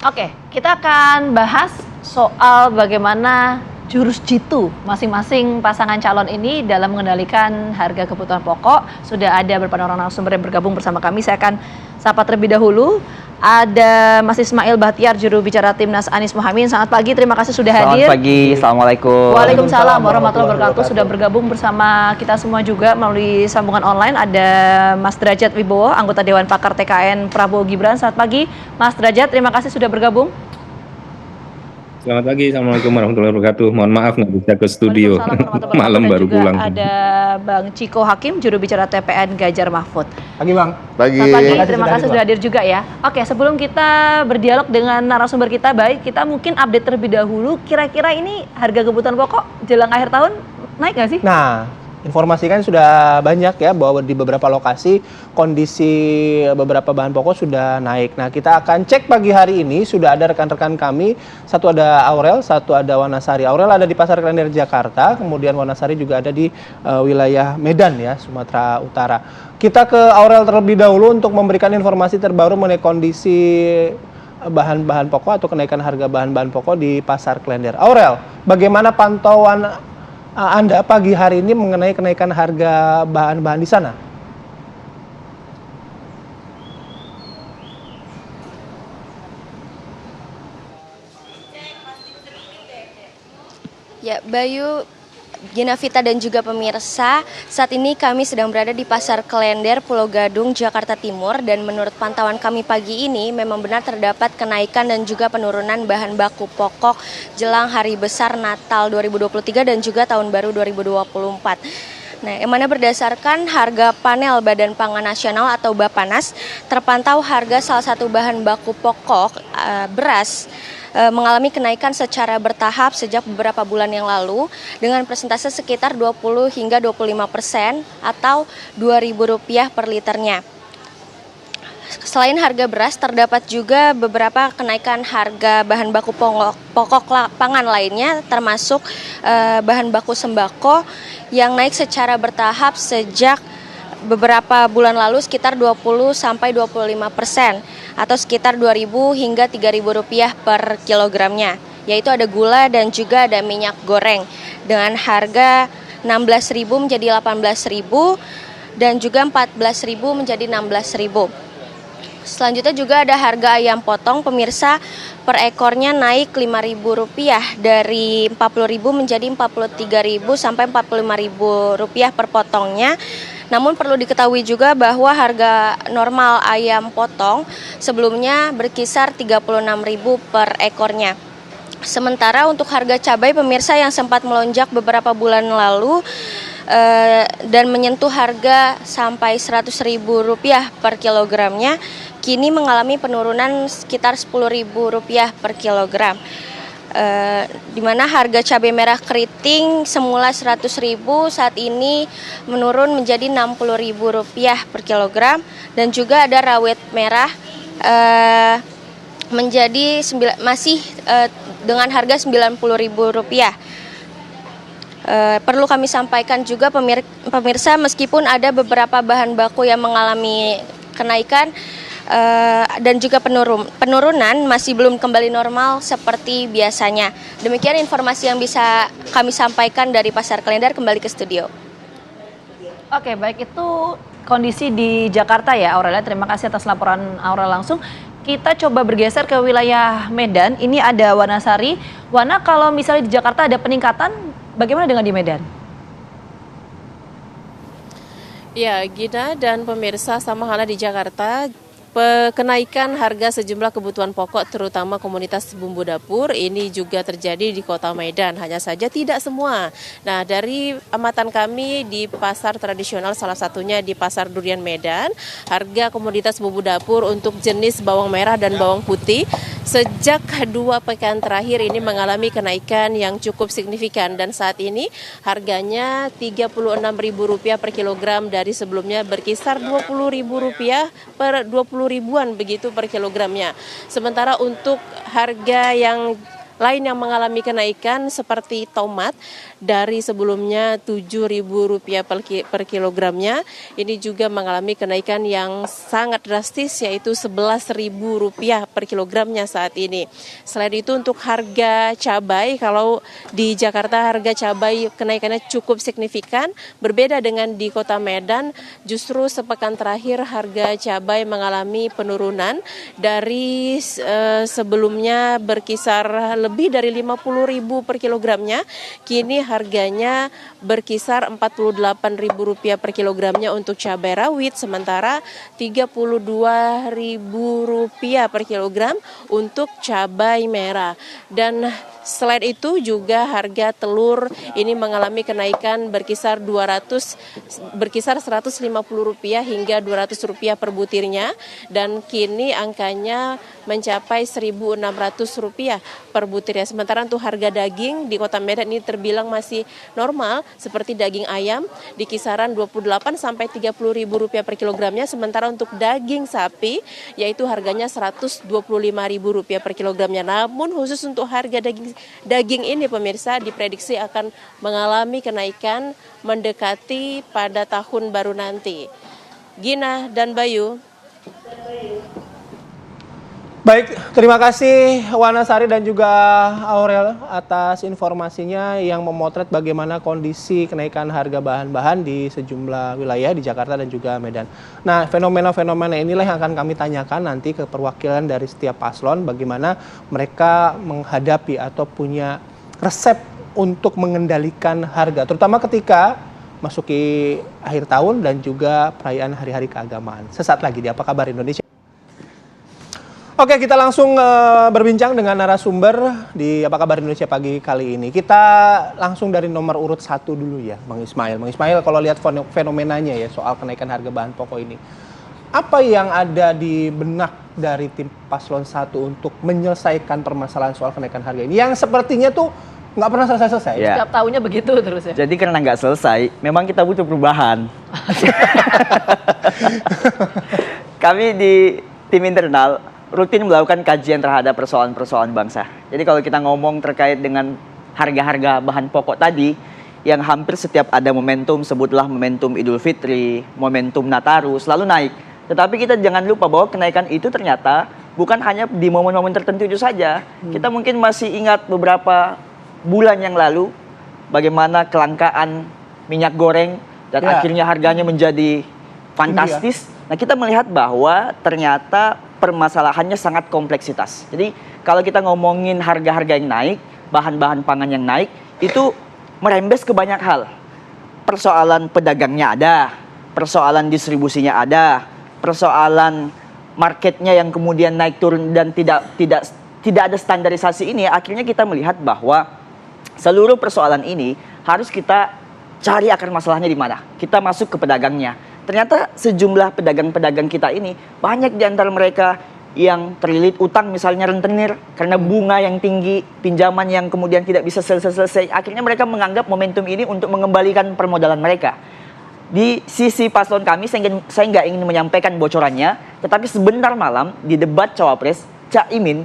Oke, kita akan bahas soal bagaimana jurus jitu masing-masing pasangan calon ini dalam mengendalikan harga kebutuhan pokok. Sudah ada beberapa orang narasumber yang bergabung bersama kami. Saya akan sapa terlebih dahulu. Ada Mas Ismail Bahtiar, juru bicara Timnas Anies Mohaimin. Selamat pagi, terima kasih sudah hadir. Selamat pagi, Assalamualaikum. Waalaikumsalam warahmatullahi wabarakatuh. Sudah bergabung bersama kita semua juga melalui sambungan online. Ada Mas Derajat Wibowo, anggota Dewan Pakar TKN Prabowo Gibran. Selamat pagi, Mas Derajat. Terima kasih sudah bergabung. Selamat pagi, Assalamualaikum warahmatullahi wabarakatuh. Mohon maaf nggak bisa ke studio, malam baru pulang. Ada Bang Ciko Hakim, juru bicara TPN Ganjar Mahfud. Pagi Bang. Pagi. Terima kasih sudah hadir juga ya. Oke, sebelum kita berdialog dengan narasumber kita, baik kita mungkin update terlebih dahulu. Kira-kira ini harga kebutuhan pokok jelang akhir tahun naik nggak sih? Nah, informasi kan sudah banyak ya bahwa di beberapa lokasi kondisi beberapa bahan pokok sudah naik. Nah, kita akan cek pagi hari ini sudah ada rekan-rekan kami. Satu ada Aurel, satu ada Wanasari. Aurel ada di Pasar Klender Jakarta, kemudian Wanasari juga ada di wilayah Medan ya, Sumatera Utara. Kita ke Aurel terlebih dahulu untuk memberikan informasi terbaru mengenai kondisi bahan-bahan pokok atau kenaikan harga bahan-bahan pokok di Pasar Klender. Aurel, bagaimana pantauan Anda pagi hari ini mengenai kenaikan harga bahan-bahan di sana? Ya, Bayu, Ginavita dan juga pemirsa, saat ini kami sedang berada di Pasar Klender, Pulau Gadung, Jakarta Timur, dan menurut pantauan kami pagi ini memang benar terdapat kenaikan dan juga penurunan bahan baku pokok jelang hari besar Natal 2023 dan juga Tahun Baru 2024. Nah, yang mana berdasarkan harga panel Badan Pangan Nasional atau Bapanas, terpantau harga salah satu bahan baku pokok beras mengalami kenaikan secara bertahap sejak beberapa bulan yang lalu dengan persentase sekitar 20 hingga 25% atau Rp2.000 per liternya. Selain harga beras, terdapat juga beberapa kenaikan harga bahan baku pokok pangan lainnya, termasuk bahan baku sembako yang naik secara bertahap sejak beberapa bulan lalu sekitar 20 sampai 25% atau sekitar Rp2.000 hingga Rp3.000 per kilogramnya. Yaitu ada gula dan juga ada minyak goreng dengan harga Rp16.000 menjadi Rp18.000 dan juga Rp14.000 menjadi Rp16.000. Selanjutnya juga ada harga ayam potong, pemirsa, per ekornya naik Rp5.000 dari Rp40.000 menjadi Rp43.000 sampai Rp45.000 per potongnya. Namun perlu diketahui juga bahwa harga normal ayam potong sebelumnya berkisar Rp36.000 per ekornya. Sementara untuk harga cabai, pemirsa, yang sempat melonjak beberapa bulan lalu dan menyentuh harga sampai Rp100.000 per kilogramnya, kini mengalami penurunan sekitar Rp10.000 per kilogram. Di mana harga cabai merah keriting semula Rp100.000 saat ini menurun menjadi Rp60.000 per kilogram, dan juga ada rawit merah menjadi masih dengan harga Rp90.000. Perlu kami sampaikan juga pemirsa, meskipun ada beberapa bahan baku yang mengalami kenaikan dan juga penurunan, masih belum kembali normal seperti biasanya. Demikian informasi yang bisa kami sampaikan dari Pasar Klender. Kembali ke studio. Oke, baik, itu kondisi di Jakarta ya, Aurel. Terima kasih atas laporan Aurel langsung. Kita coba bergeser ke wilayah Medan. Ini ada Wanasari. Wana, kalau misalnya di Jakarta ada peningkatan, bagaimana dengan di Medan? Ya, Gina dan pemirsa, sama halnya di Jakarta, kenaikan harga sejumlah kebutuhan pokok terutama komoditas bumbu dapur ini juga terjadi di Kota Medan, hanya saja tidak semua. Nah, dari amatan kami di pasar tradisional, salah satunya di Pasar Durian Medan, harga komoditas bumbu dapur untuk jenis bawang merah dan bawang putih sejak 2 pekan terakhir ini mengalami kenaikan yang cukup signifikan, dan saat ini harganya Rp36.000 per kilogram dari sebelumnya berkisar Rp20.000 per 20 ribuan begitu per kilogramnya. Sementara untuk harga yang lain yang mengalami kenaikan seperti tomat dari sebelumnya Rp7.000 per kilogramnya, ini juga mengalami kenaikan yang sangat drastis yaitu Rp11.000 per kilogramnya saat ini. Selain itu untuk harga cabai, kalau di Jakarta harga cabai kenaikannya cukup signifikan, berbeda dengan di Kota Medan. Justru sepekan terakhir harga cabai mengalami penurunan dari sebelumnya berkisar lebih dari Rp50.000 per kilogramnya, kini harganya berkisar Rp48.000 per kilogramnya untuk cabai rawit, sementara Rp32.000 per kilogram untuk cabai merah. Dan selain itu juga harga telur ini mengalami kenaikan berkisar Rp150 hingga Rp200 per butirnya, dan kini angkanya mencapai Rp1.600 per butirnya. Sementara untuk harga daging di Kota Medan ini terbilang masih normal, seperti daging ayam di kisaran Rp28 sampai Rp30.000 per kilogramnya, sementara untuk daging sapi yaitu harganya Rp125.000 per kilogramnya. Namun khusus untuk harga daging ini pemirsa diprediksi akan mengalami kenaikan mendekati pada tahun baru nanti. Gina dan Bayu. Baik, terima kasih Wanasari dan juga Aurel atas informasinya yang memotret bagaimana kondisi kenaikan harga bahan-bahan di sejumlah wilayah di Jakarta dan juga Medan. Nah, fenomena-fenomena inilah yang akan kami tanyakan nanti ke perwakilan dari setiap paslon, bagaimana mereka menghadapi atau punya resep untuk mengendalikan harga, terutama ketika masuki akhir tahun dan juga perayaan hari-hari keagamaan. Sesaat lagi di Apa Kabar Indonesia. Oke, kita langsung berbincang dengan narasumber di Apa Kabar Indonesia pagi kali ini. Kita langsung dari nomor urut 1 dulu ya, Bang Ismail. Bang Ismail, kalau lihat fenomenanya ya soal kenaikan harga bahan pokok ini, apa yang ada di benak dari tim paslon 1 untuk menyelesaikan permasalahan soal kenaikan harga ini yang sepertinya tuh nggak pernah selesai-selesai? Ya. Setiap tahunnya begitu terus ya. Jadi karena nggak selesai, memang kita butuh perubahan. Kami di tim internal rutin melakukan kajian terhadap persoalan-persoalan bangsa. Jadi kalau kita ngomong terkait dengan harga-harga bahan pokok tadi, yang hampir setiap ada momentum, sebutlah momentum Idul Fitri, momentum Nataru, selalu naik. Tetapi kita jangan lupa bahwa kenaikan itu ternyata bukan hanya di momen-momen tertentu itu saja. Kita mungkin masih ingat beberapa bulan yang lalu, bagaimana kelangkaan minyak goreng, dan akhirnya harganya menjadi fantastis. Nah, kita melihat bahwa ternyata permasalahannya sangat kompleksitas. Jadi kalau kita ngomongin harga-harga yang naik, bahan-bahan pangan yang naik, itu merembes ke banyak hal. Persoalan pedagangnya ada, persoalan distribusinya ada, persoalan marketnya yang kemudian naik turun dan tidak ada standarisasi ini. Akhirnya kita melihat bahwa seluruh persoalan ini harus kita cari akar masalahnya di mana. Kita masuk ke pedagangnya. Ternyata sejumlah pedagang-pedagang kita ini, banyak di antara mereka yang terlilit utang misalnya rentenir karena bunga yang tinggi, pinjaman yang kemudian tidak bisa selesai-selesai. Akhirnya mereka menganggap momentum ini untuk mengembalikan permodalan mereka. Di sisi paslon kami, saya nggak ingin menyampaikan bocorannya, tetapi sebentar malam di debat Cawapres,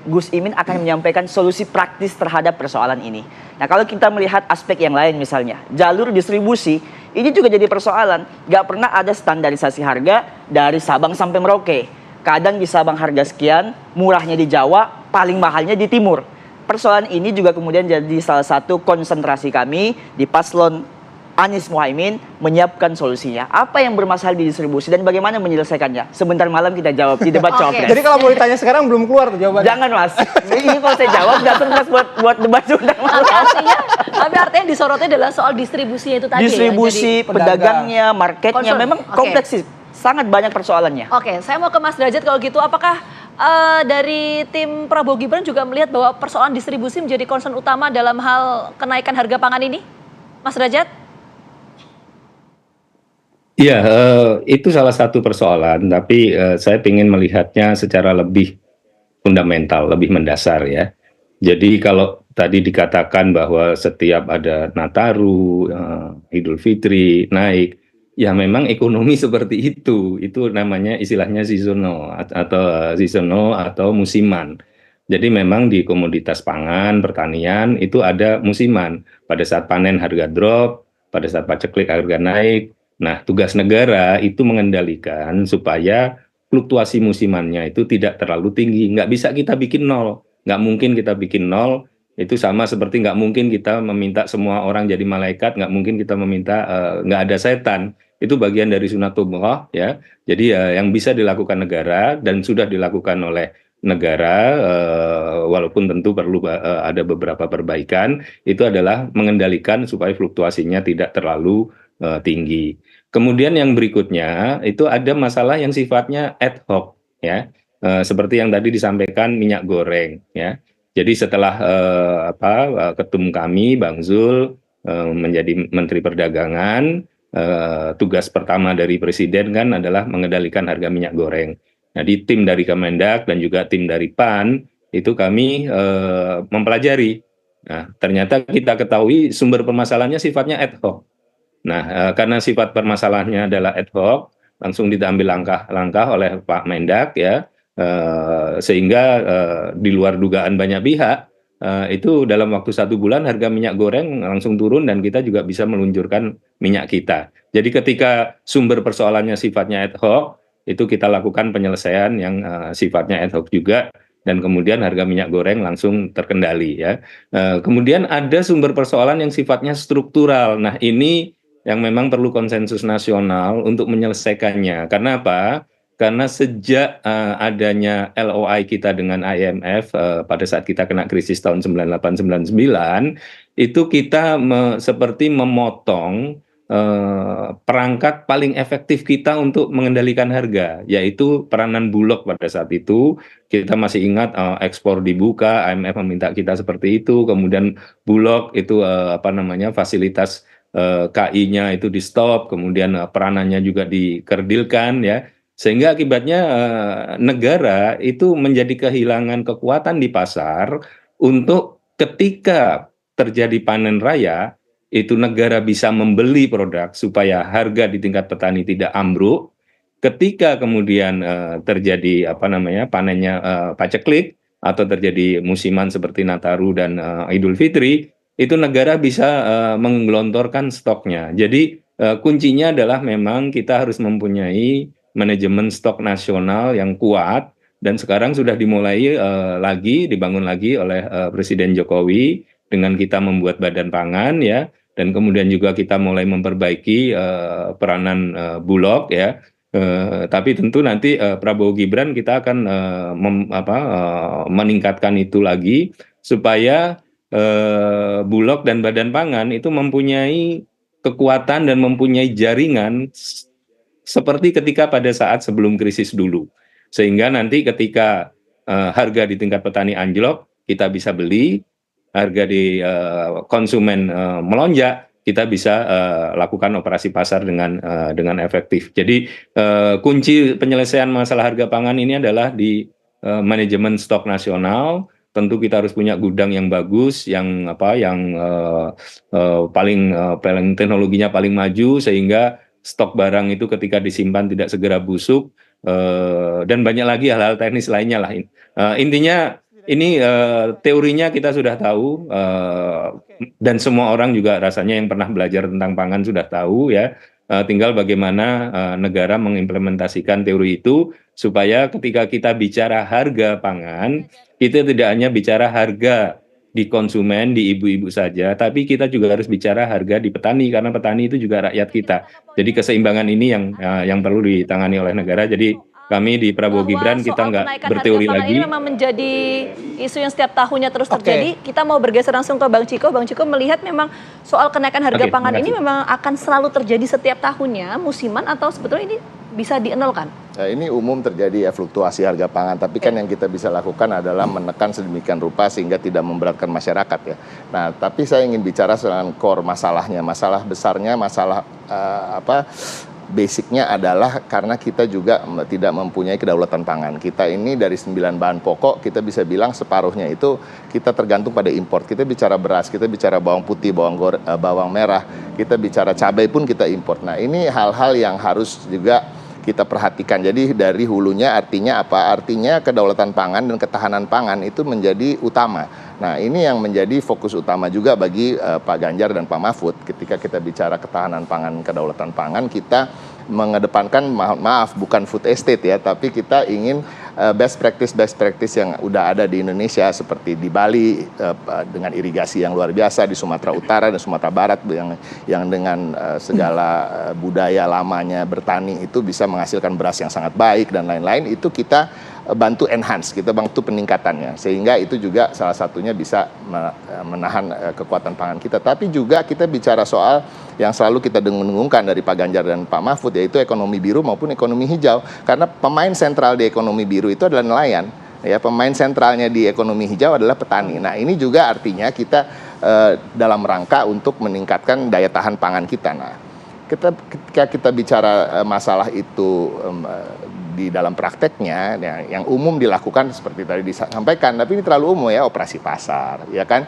Gus Imin akan menyampaikan solusi praktis terhadap persoalan ini. Nah, kalau kita melihat aspek yang lain misalnya, jalur distribusi, ini juga jadi persoalan. Nggak pernah ada standarisasi harga dari Sabang sampai Merauke. Kadang di Sabang harga sekian, murahnya di Jawa, paling mahalnya di Timur. Persoalan ini juga kemudian jadi salah satu konsentrasi kami di paslon Anies Muhaimin menyiapkan solusinya. Apa yang bermasalah di distribusi dan bagaimana menyelesaikannya? Sebentar malam kita jawab di debat Cawapres. Jadi kalau mau ditanya sekarang belum keluar tuh jawabannya. Jangan Mas, ini kalau saya jawab nggak sukses buat debat sebentar malam. Tapi artinya disorotnya adalah soal distribusinya itu tadi. Distribusi, ya? pedagangnya, marketnya, memang kompleks sih. Sangat banyak persoalannya. Oke, saya mau ke Mas Derajat kalau gitu. Apakah dari tim Prabowo Gibran juga melihat bahwa persoalan distribusi menjadi concern utama dalam hal kenaikan harga pangan ini? Mas Derajat? Iya, itu salah satu persoalan, tapi saya ingin melihatnya secara lebih fundamental, lebih mendasar ya. Jadi kalau tadi dikatakan bahwa setiap ada Nataru, Idul Fitri naik, ya memang ekonomi seperti itu namanya istilahnya seasonal atau musiman. Jadi memang di komoditas pangan, pertanian itu ada musiman. Pada saat panen harga drop, pada saat paceklik harga naik. Nah, tugas negara itu mengendalikan supaya fluktuasi musimannya itu tidak terlalu tinggi. Nggak bisa kita bikin nol. Nggak mungkin kita bikin nol. Itu sama seperti nggak mungkin kita meminta semua orang jadi malaikat, nggak mungkin kita meminta nggak ada setan. Itu bagian dari sunatullah ya. Jadi yang bisa dilakukan negara dan sudah dilakukan oleh negara, walaupun tentu perlu ada beberapa perbaikan, itu adalah mengendalikan supaya fluktuasinya tidak terlalu tinggi. Kemudian yang berikutnya itu ada masalah yang sifatnya ad hoc, ya, seperti yang tadi disampaikan minyak goreng, ya. Jadi setelah ketum kami Bang Zul menjadi Menteri Perdagangan, tugas pertama dari Presiden kan adalah mengendalikan harga minyak goreng. Nah, di tim dari Kemendak dan juga tim dari PAN itu kami mempelajari. Nah, ternyata kita ketahui sumber permasalahannya sifatnya ad hoc. Nah, karena sifat permasalahannya adalah ad hoc, langsung diambil langkah-langkah oleh Pak Mendak ya, sehingga di luar dugaan banyak pihak, itu dalam waktu 1 bulan harga minyak goreng langsung turun dan kita juga bisa meluncurkan minyak kita. Jadi ketika sumber persoalannya sifatnya ad hoc, itu kita lakukan penyelesaian yang sifatnya ad hoc juga, dan kemudian harga minyak goreng langsung terkendali ya. Kemudian ada sumber persoalan yang sifatnya struktural. Nah, ini yang memang perlu konsensus nasional untuk menyelesaikannya. Karena apa? Karena sejak adanya LOI kita dengan IMF pada saat kita kena krisis tahun 98-99, itu kita seperti memotong perangkat paling efektif kita untuk mengendalikan harga, yaitu peranan Bulog pada saat itu. Kita masih ingat ekspor dibuka, IMF meminta kita seperti itu, kemudian Bulog itu fasilitas KI-nya itu di stop, kemudian peranannya juga dikerdilkan ya, sehingga akibatnya negara itu menjadi kehilangan kekuatan di pasar untuk ketika terjadi panen raya, itu negara bisa membeli produk supaya harga di tingkat petani tidak ambruk. Ketika kemudian terjadi panennya paceklik atau terjadi musiman seperti Nataru dan Idul Fitri, itu negara bisa menggelontorkan stoknya. Jadi kuncinya adalah memang kita harus mempunyai manajemen stok nasional yang kuat, dan sekarang sudah dimulai dibangun lagi oleh Presiden Jokowi dengan kita membuat badan pangan ya, dan kemudian juga kita mulai memperbaiki peranan Bulog ya. Tapi tentu nanti Prabowo Gibran kita akan meningkatkan itu lagi supaya Bulog dan Badan Pangan itu mempunyai kekuatan dan mempunyai jaringan seperti ketika pada saat sebelum krisis dulu, sehingga nanti ketika harga di tingkat petani anjlok, kita bisa beli, harga di konsumen melonjak, kita bisa lakukan operasi pasar dengan efektif. Jadi kunci penyelesaian masalah harga pangan ini adalah di manajemen stok nasional. Tentu kita harus punya gudang yang bagus, yang paling teknologinya paling maju, sehingga stok barang itu ketika disimpan tidak segera busuk, dan banyak lagi hal-hal teknis lainnya lah. Intinya ini teorinya kita sudah tahu, dan semua orang juga rasanya yang pernah belajar tentang pangan sudah tahu ya. Tinggal bagaimana negara mengimplementasikan teori itu supaya ketika kita bicara harga pangan, kita tidak hanya bicara harga di konsumen, di ibu-ibu saja, tapi kita juga harus bicara harga di petani, karena petani itu juga rakyat kita. Jadi keseimbangan ini yang perlu ditangani oleh negara. Jadi kami di Prabowo Gibran kita nggak berteori lagi. Ini memang menjadi isu yang setiap tahunnya terus terjadi. Kita mau bergeser langsung ke Bang Ciko. Bang Ciko melihat memang soal kenaikan harga pangan ini memang akan selalu terjadi setiap tahunnya, musiman, atau sebetulnya ini bisa dienolkan? Nah, ini umum terjadi ya fluktuasi harga pangan, tapi kan yang kita bisa lakukan adalah menekan sedemikian rupa sehingga tidak memberatkan masyarakat ya. Nah, tapi saya ingin bicara soal core masalahnya, masalah besarnya, masalah basicnya adalah karena kita juga tidak mempunyai kedaulatan pangan. Kita ini dari 9 bahan pokok, kita bisa bilang separuhnya itu kita tergantung pada import. Kita bicara beras, kita bicara bawang putih, bawang merah, kita bicara cabai pun kita import. Nah, ini hal-hal yang harus juga kita perhatikan. Jadi dari hulunya artinya apa? Artinya kedaulatan pangan dan ketahanan pangan itu menjadi utama. Nah, ini yang menjadi fokus utama juga bagi Pak Ganjar dan Pak Mahfud. Ketika kita bicara ketahanan pangan, kedaulatan pangan, kita mengedepankan, maaf bukan food estate ya, tapi kita ingin best practice yang udah ada di Indonesia, seperti di Bali dengan irigasi yang luar biasa, di Sumatera Utara dan Sumatera Barat yang dengan segala budaya lamanya bertani itu bisa menghasilkan beras yang sangat baik dan lain-lain. Itu kita bantu enhance, kita bantu peningkatannya, sehingga itu juga salah satunya bisa menahan kekuatan pangan kita. Tapi juga kita bicara soal yang selalu kita dengungkan dari Pak Ganjar dan Pak Mahfud, yaitu ekonomi biru maupun ekonomi hijau. Karena pemain sentral di ekonomi biru itu adalah nelayan, ya, pemain sentralnya di ekonomi hijau adalah petani. Nah, ini juga artinya kita dalam rangka untuk meningkatkan daya tahan pangan kita. Nah, ketika kita bicara masalah itu di dalam prakteknya, yang umum dilakukan seperti tadi disampaikan, tapi ini terlalu umum ya, operasi pasar, ya kan,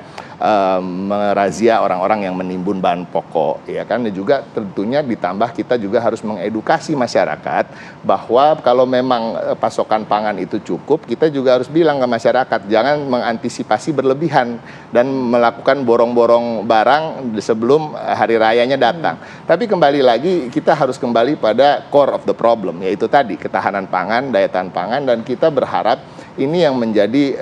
merazia orang-orang yang menimbun bahan pokok, ya kan, dan juga tentunya ditambah kita juga harus mengedukasi masyarakat bahwa kalau memang pasokan pangan itu cukup, kita juga harus bilang ke masyarakat jangan mengantisipasi berlebihan dan melakukan borong-borong barang sebelum hari rayanya datang. Tapi kembali lagi kita harus kembali pada core of the problem, yaitu tadi ketahanan pangan, daya tahan pangan, dan kita berharap ini yang menjadi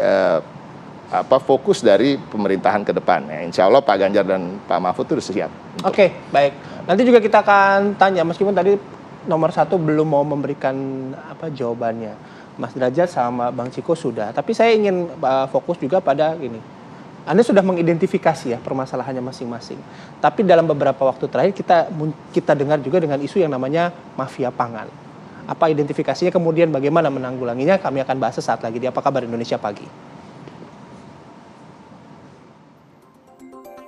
fokus dari pemerintahan ke depan. Ya, insya Allah Pak Ganjar dan Pak Mahfud itu siap. Oke, baik. Nanti juga kita akan tanya, meskipun tadi nomor 1 belum mau memberikan jawabannya. Mas Derajat sama Bang Ciko sudah. Tapi saya ingin fokus juga pada gini. Anda sudah mengidentifikasi ya permasalahannya masing-masing. Tapi dalam beberapa waktu terakhir kita dengar juga dengan isu yang namanya mafia pangan. Apa identifikasinya, kemudian bagaimana menanggulanginya, kami akan bahas sesaat lagi di Apa Kabar Indonesia Pagi.